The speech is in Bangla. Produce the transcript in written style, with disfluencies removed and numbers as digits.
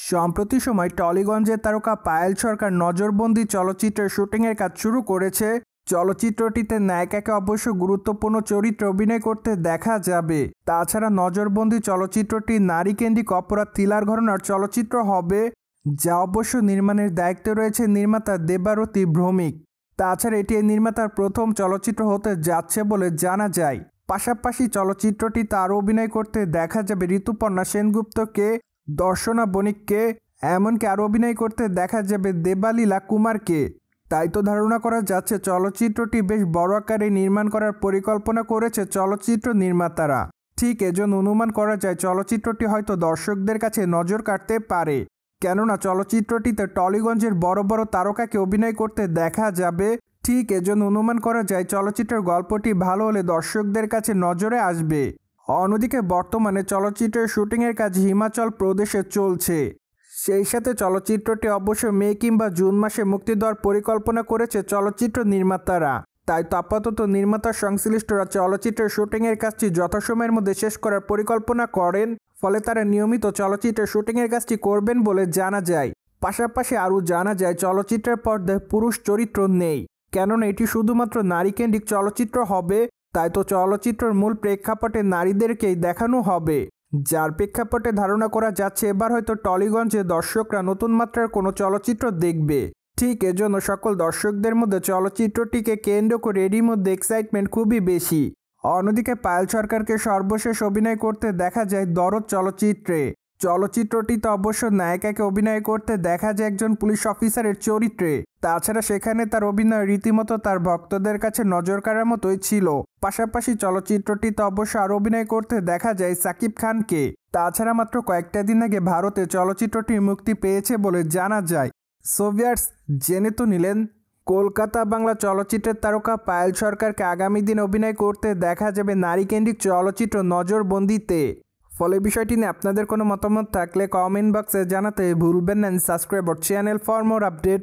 সম্প্রতি সময় টলিগঞ্জের তারকা পায়েল সরকার নজরবন্দি চলচ্চিত্রের শুটিংয়ের কাজ শুরু করেছে। চলচ্চিত্রটিতে নায়িকাকে অবশ্য গুরুত্বপূর্ণ চরিত্রে অভিনয় করতে দেখা যাবে। তাছাড়া নজরবন্দি চলচ্চিত্রটি নারীকেন্দ্রিক অপরাধ থ্রিলার ঘরানার চলচ্চিত্র হবে, যা অবশ্য নির্মাণের দায়িত্বে রয়েছে নির্মাতা দেবারতী ভৌমিক। তাছাড়া এটি এই নির্মাতার প্রথম চলচ্চিত্র হতে যাচ্ছে বলে জানা যায়। পাশাপাশি চলচ্চিত্রটিতে আরও অভিনয় করতে দেখা যাবে ঋতুপর্ণা সেনগুপ্তকে, দর্শনা বণিককে, এমনকি আরও অভিনয় করতে দেখা যাবে দেবালীলা কুমারকে। তাই তো ধারণা করা যাচ্ছে চলচ্চিত্রটি বেশ বড় আকারে নির্মাণ করার পরিকল্পনা করেছে চলচ্চিত্র নির্মাতারা। ঠিক এজন্য অনুমান করা যায় চলচ্চিত্রটি হয়তো দর্শকদের কাছে নজর কাটতে পারে, কেননা চলচ্চিত্রটিতে টলিগঞ্জের বড় বড় তারকাকে অভিনয় করতে দেখা যাবে। ঠিক এজন্য অনুমান করা যায় চলচ্চিত্রের গল্পটি ভালো হলে দর্শকদের কাছে নজরে আসবে। অন্যদিকে বর্তমানে চলচ্চিত্রের শুটিংয়ের কাজ হিমাচল প্রদেশে চলছে। সেই সাথে চলচ্চিত্রটি অবশ্য মে কিংবা জুন মাসে মুক্তি দেওয়ার পরিকল্পনা করেছে চলচ্চিত্র নির্মাতারা। তাই তো আপাতত নির্মাতা সংশ্লিষ্টরা চলচ্চিত্রের শুটিংয়ের কাজটি যথাসময়ের মধ্যে শেষ করার পরিকল্পনা করেন, ফলে তারা নিয়মিত চলচ্চিত্রের শুটিংয়ের কাজটি করবেন বলে জানা যায়। পাশাপাশি আরও জানা যায় চলচ্চিত্রের পর্দায় পুরুষ চরিত্র নেই, কেননা এটি শুধুমাত্র নারীকেন্দ্রিক চলচ্চিত্র হবে। তাই তো চলচ্চিত্রের মূল প্রেক্ষাপটে নারীদেরকেই দেখানো হবে, যার প্রেক্ষাপটে ধারণা করা যাচ্ছে এবার হয়তো টলিগঞ্জে দর্শকরা নতুন মাত্রার কোনো চলচ্চিত্র দেখবে। ঠিক এজন্য সকল দর্শকদের মধ্যে চলচ্চিত্রটিকে কেন্দ্র করে এরই মধ্যে এক্সাইটমেন্ট খুবই বেশি। অন্যদিকে পায়েল সরকারকে সর্বশেষ অভিনয় করতে দেখা যায় দরদ চলচ্চিত্রে। চলচ্চিত্রটিতে অবশ্য নায়িকাকে অভিনয় করতে দেখা যায় একজন পুলিশ অফিসারের চরিত্রে। তাছাড়া সেখানে তার অভিনয় রীতিমতো তার ভক্তদের কাছে নজর কাড়ার মতোই ছিল। পাশাপাশি চলচ্চিত্রটিতে অবশ্য আরও অভিনয় করতে দেখা যায় সাকিব খানকে। তাছাড়া মাত্র কয়েকটা দিন আগে ভারতে চলচ্চিত্রটি মুক্তি পেয়েছে বলে জানা যায়। সো ভিউয়ার্স, জেনে তো নিলেন কলকাতা বাংলা চলচ্চিত্রের তারকা পায়েল সরকারকে আগামী দিন অভিনয় করতে দেখা যাবে নারীকেন্দ্রিক চলচ্চিত্র নজরবন্দিতে। ফলে বিষয়টি নিয়ে আপনাদের কোনো মতামত থাকলে কমেন্ট বক্সে জানাতে ভুলবেন না। Subscribe our channel for more update.